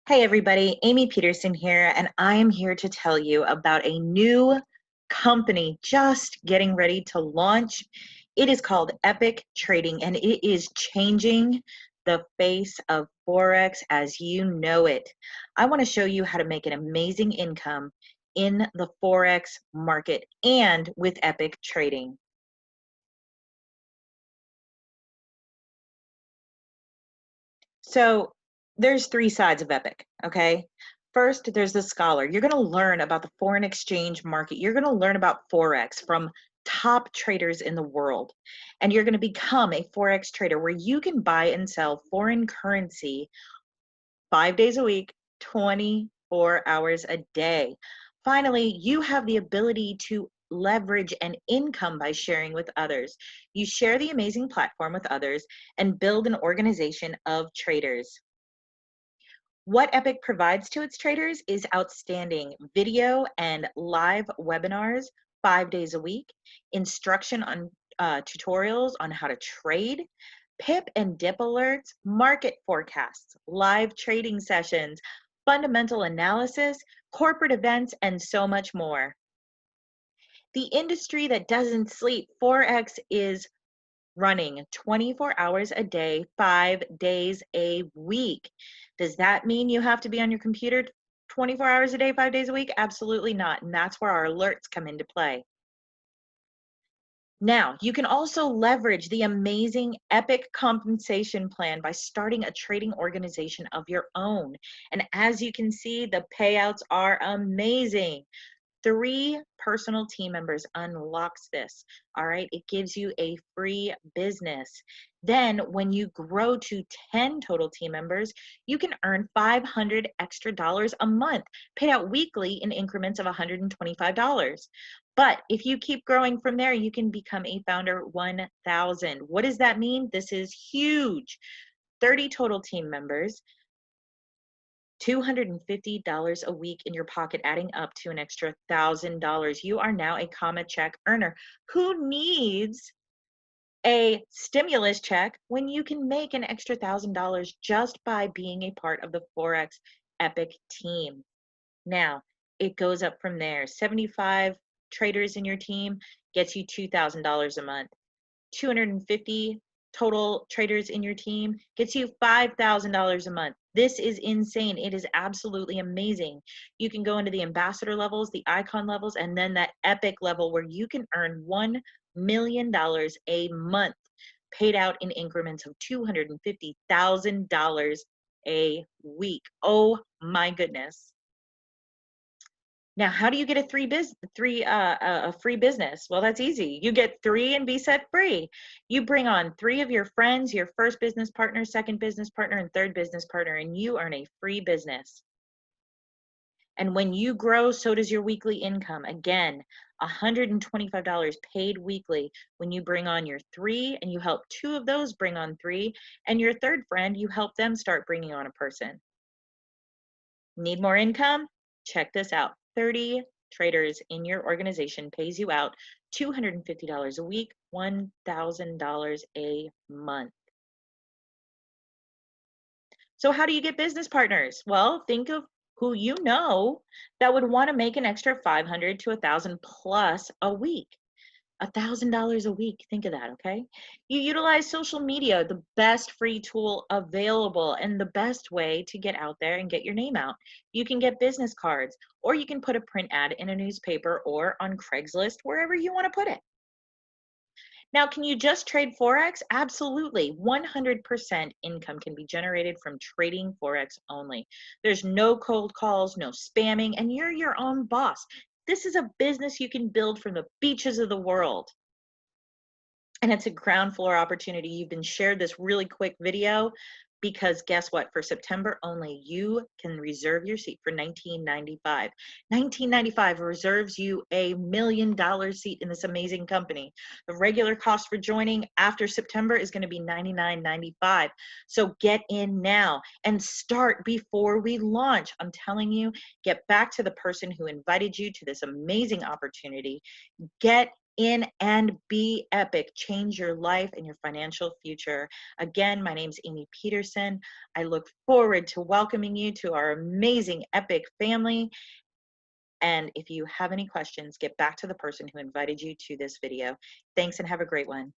Hey everybody, Amy Peterson here, and I am here to tell you about a new company just getting ready to launch. It is called Epic Trading, and it is changing the face of Forex as you know it. I want to show you how to make an amazing income in the Forex market and with Epic Trading. So there's three sides of Epic, okay? First, there's the scholar. You're going to learn about the foreign exchange market. You're going to learn about Forex from top traders in the world. And you're going to become a Forex trader where you can buy and sell foreign currency 5 days a week, 24 hours a day. Finally, you have the ability to leverage an income by sharing with others. You share the amazing platform with others and build an organization of traders. What Epic provides to its traders is outstanding video and live webinars 5 days a week, instruction on tutorials on how to trade, pip and dip alerts, market forecasts, live trading sessions, fundamental analysis, corporate events, and so much more. The industry that doesn't sleep, Forex, is running 24 hours a day, 5 days a week. Does that mean you have to be on your computer 24 hours a day, 5 days a week? Absolutely not. And that's where our alerts come into play. Now, you can also leverage the amazing Epic compensation plan by starting a trading organization of your own. And as you can see, the payouts are amazing. 3 personal team members unlocks this. All right, it gives you a free business. Then when you grow to 10 total team members, you can earn $500 extra a month, paid out weekly in increments of $125. But if you keep growing from there, you can become a founder 1000. What does that mean? This is huge. 30 total team members, $250 a week in your pocket, adding up to an extra $1,000. You are now a comma check earner. Who needs a stimulus check when you can make an extra $1,000 just by being a part of the Forex Epic team? Now, it goes up from there. 75 traders in your team gets you $2,000 a month. 250 total traders in your team gets you $5,000 a month. This is insane. It is absolutely amazing. You can go into the ambassador levels, the icon levels, and then that epic level where you can earn $1 million a month, paid out in increments of $250,000 a week. Oh my goodness. Now, how do you get a free business? Well, that's easy. You get 3 and be set free. You bring on 3 of your friends, your first business partner, second business partner, and third business partner, and you earn a free business. And when you grow, so does your weekly income. Again, $125 paid weekly when you bring on your 3 and you help 2 of those bring on 3, and your third friend, you help them start bringing on a person. Need more income? Check this out. 30 traders in your organization pays you out $250 a week, $1,000 a month. So how do you get business partners? Well, think of who you know that would want to make an extra 500 to 1,000 plus a week. $1,000 a week. Think of that, okay? You utilize social media, the best free tool available and the best way to get out there and get your name out. You can get business cards, or you can put a print ad in a newspaper or on Craigslist, wherever you want to put it. Now, can you just trade Forex? Absolutely. 100% income can be generated from trading Forex only. There's no cold calls, no spamming, and you're your own boss. This is a business you can build from the beaches of the world. And it's a ground floor opportunity. You've been shared this really quick video because guess what? For September only, you can reserve your seat for $19.95. $19.95 reserves you a $1 million seat in this amazing company. The regular cost for joining after September is going to be $99.95. So get in now and start before we launch. I'm telling you, get back to the person who invited you to this amazing opportunity. Get in and be epic. Change your life and your financial future. Again, my name's Amy Peterson. I look forward to welcoming you to our amazing epic family. And if you have any questions, get back to the person who invited you to this video. Thanks and have a great one.